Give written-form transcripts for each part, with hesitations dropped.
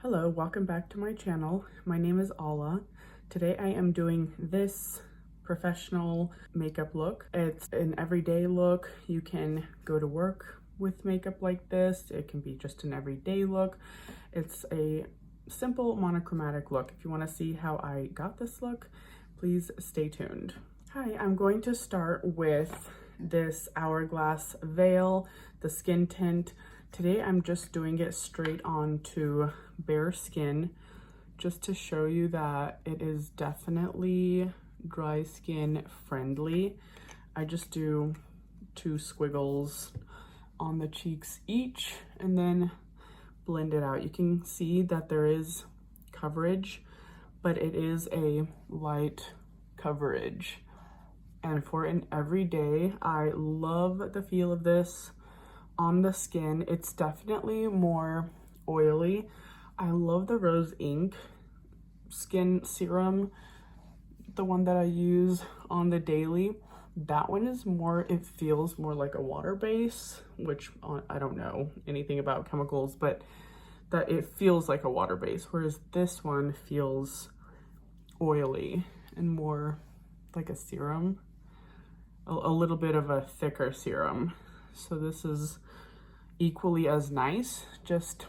Hello, welcome back to my channel. My name is Ala. Today I am doing this professional makeup look. It's an everyday look. You can go to work with makeup like this. It can be just an everyday look. It's a simple monochromatic look. If you want to see how I got this look, please stay tuned. Hi, I'm going to start with this Hourglass Veil, the skin tint. Today I'm just doing it straight onto bare skin just to show you that it is definitely dry skin friendly. I just do 2 squiggles on the cheeks each and then blend it out. You can see that there is coverage, but it is a light coverage. And for an everyday, I love the feel of this on the skin. It's definitely more oily. I love the rose ink skin serum, the one that I use on the daily. That one is more, it feels more like a water base, which I don't know anything about chemicals, but that it feels like a water base, whereas this one feels oily and more like a serum, a little bit of a thicker serum. So this is equally as nice, just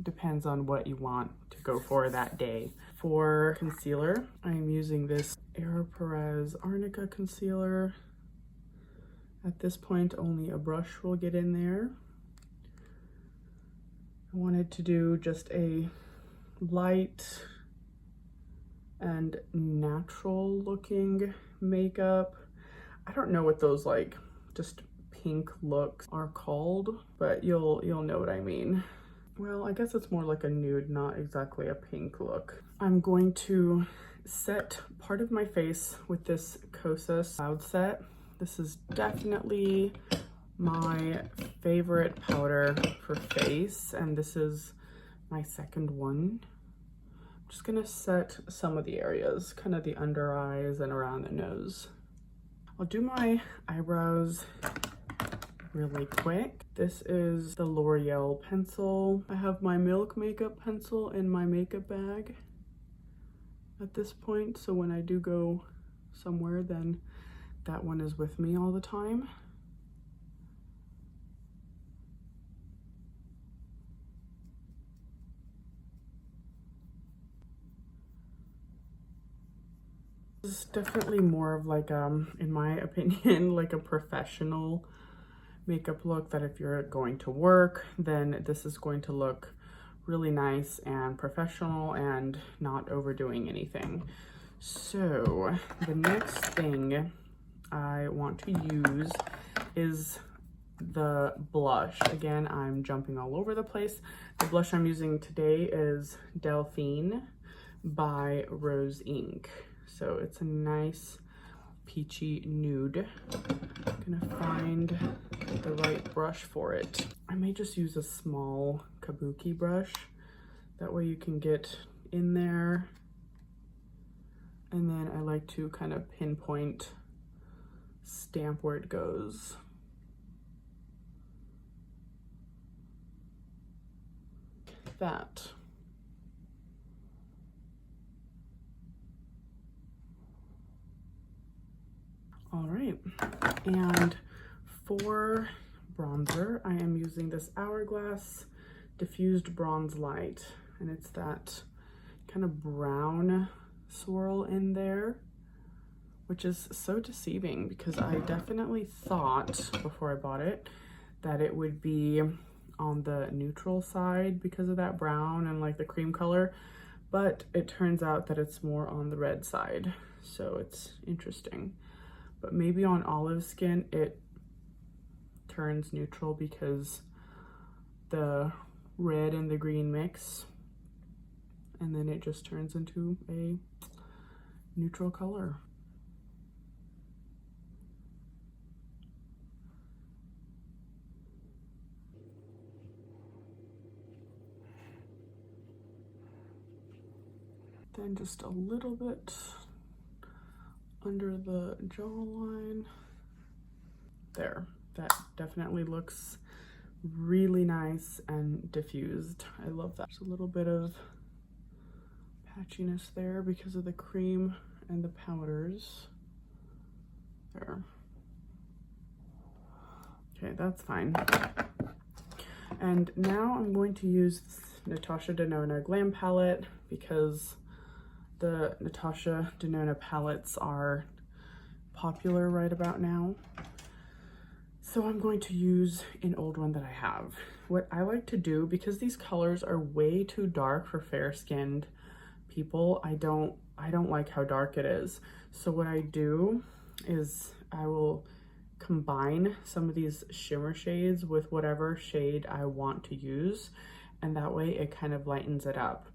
depends on what you want to go for that day. For concealer, I'm using this Perez Arnica concealer. At this point, only a brush will get in there. I wanted to do just a light and natural looking makeup. I don't know what those like just pink looks are called, but you'll know what I mean. Well, I guess it's more like a nude, not exactly a pink look. I'm going to set part of my face with this Kosas Cloud Set. This is definitely my favorite powder for face, and this is my second one. I'm just gonna set some of the areas, kind of the under eyes and around the nose. I'll do my eyebrows really quick. This is the L'Oreal pencil. I have my Milk makeup pencil in my makeup bag at this point, so when I do go somewhere, then that one is with me all the time. This is definitely more of like, in my opinion, like a professional makeup look, that if you're going to work, then this is going to look really nice and professional and not overdoing anything. So the next thing I want to use is the blush. Again, I'm jumping all over the place. The blush I'm using today is Delphine by Rose Ink. So it's a nice peachy nude. I'm gonna find the right brush for it. I may just use a small kabuki brush. That way you can get in there. And then I like to kind of pinpoint, stamp where it goes. That. All right, and for bronzer, I am using this Hourglass Diffused Bronze Light, and it's that kind of brown swirl in there, which is so deceiving because I definitely thought before I bought it that it would be on the neutral side because of that brown and like the cream color, but it turns out that it's more on the red side, so it's interesting. But maybe on olive skin it turns neutral because the red and the green mix, and then it just turns into a neutral color. Then just a little bit under the jawline. There, that definitely looks really nice and diffused. I love that. There's a little bit of patchiness there because of the cream and the powders. There. Okay, that's fine. And now I'm going to use this Natasha Denona Glam palette because the Natasha Denona palettes are popular right about now. So I'm going to use an old one that I have. What I like to do, because these colors are way too dark for fair-skinned people, I don't like how dark it is. So what I do is I will combine some of these shimmer shades with whatever shade I want to use, and that way it kind of lightens it up.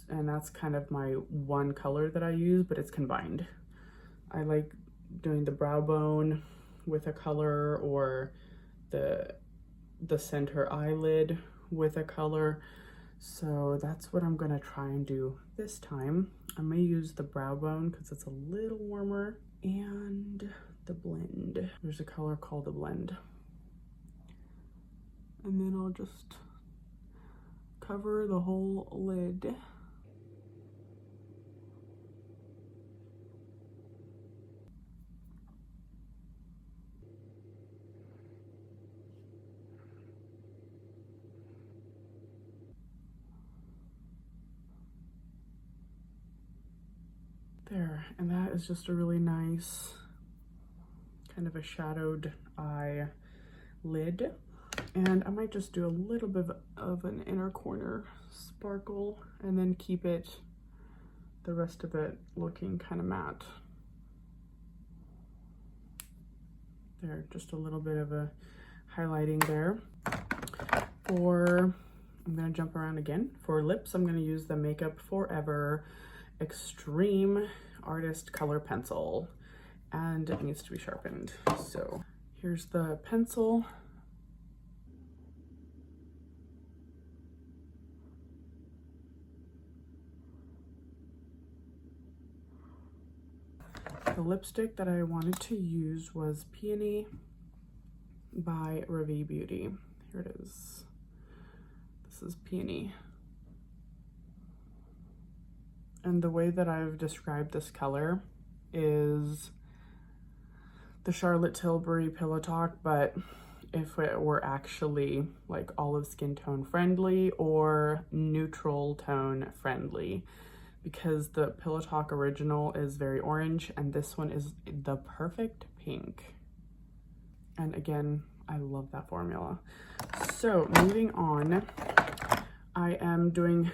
And that's kind of my one color that I use, but it's combined. I like doing the brow bone with a color, or the center eyelid with a color. So that's what I'm gonna try and do this time. I'm gonna use the brow bone because it's a little warmer, and the blend. There's a color called the blend. And then I'll just cover the whole lid. There, and that is just a really nice kind of a shadowed eye lid. And I might just do a little bit of an inner corner sparkle and then keep it, the rest of it, looking kind of matte. There, just a little bit of a highlighting there. I'm gonna jump around again. For lips, I'm gonna use the Makeup Forever Extreme Artist Color Pencil, and it needs to be sharpened. So here's the pencil. The lipstick that I wanted to use was Peony by Ravie Beauty. Here it is. This is Peony. And the way that I've described this color is the Charlotte Tilbury Pillow Talk, but if it were actually like olive skin tone friendly or neutral tone friendly, because the Pillow Talk original is very orange and this one is the perfect pink. And again, I love that formula. So moving on, I am doing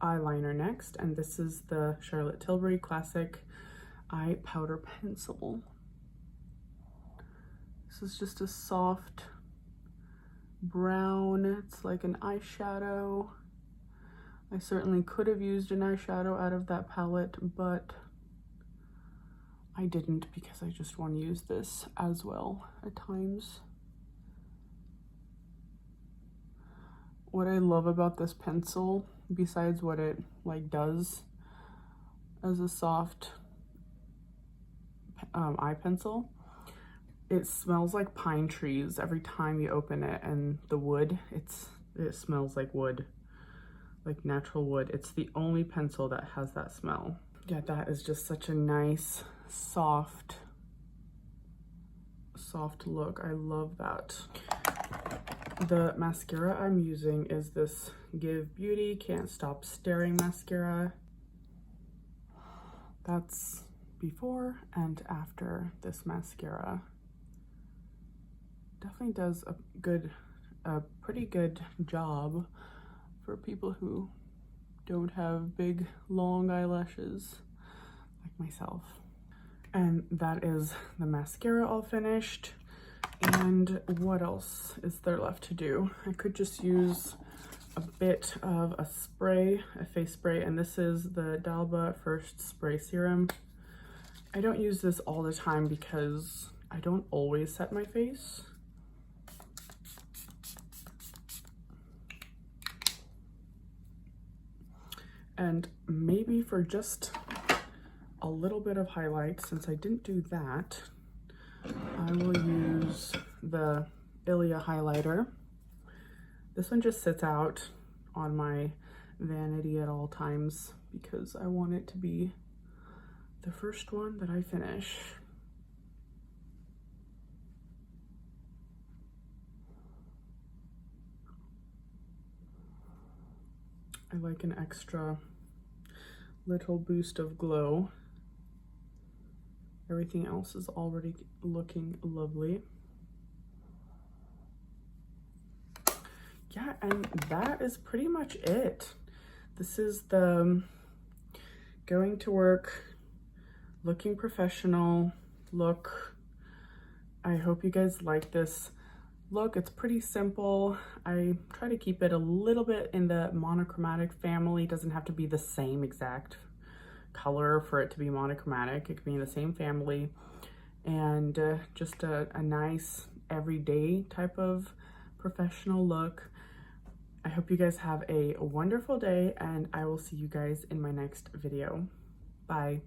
eyeliner next, and this is the Charlotte Tilbury Classic Eye Powder Pencil. This is just a soft brown. It's like an eyeshadow. I certainly could have used an eyeshadow out of that palette, but I didn't because I just want to use this as well at times. What I love about this pencil, besides what it like does as a soft eye pencil, it smells like pine trees every time you open it, and the wood, it smells like wood, like natural wood. It's the only pencil that has that smell. Yeah, that is just such a nice soft look. I love that. The mascara I'm using is this Give Beauty Can't Stop Staring mascara. That's before and after this mascara. Definitely does a pretty good job for people who don't have big long eyelashes like myself. And that is the mascara all finished. And what else is there left to do? I could just use a bit of a spray, a face spray, and this is the D'Alba First Spray Serum. I don't use this all the time because I don't always set my face. And maybe for just a little bit of highlight, since I didn't do that, I will use the Ilia highlighter. This one just sits out on my vanity at all times because I want it to be the first one that I finish. I like an extra little boost of glow. Everything else is already looking lovely. Yeah, and that is pretty much it. This is the going to work, looking professional look. I hope you guys like this look. It's pretty simple. I try to keep it a little bit in the monochromatic family. It doesn't have to be the same exact color for it to be monochromatic. It can be in the same family, and just a nice everyday type of professional look. I hope you guys have a wonderful day, and I will see you guys in my next video. Bye.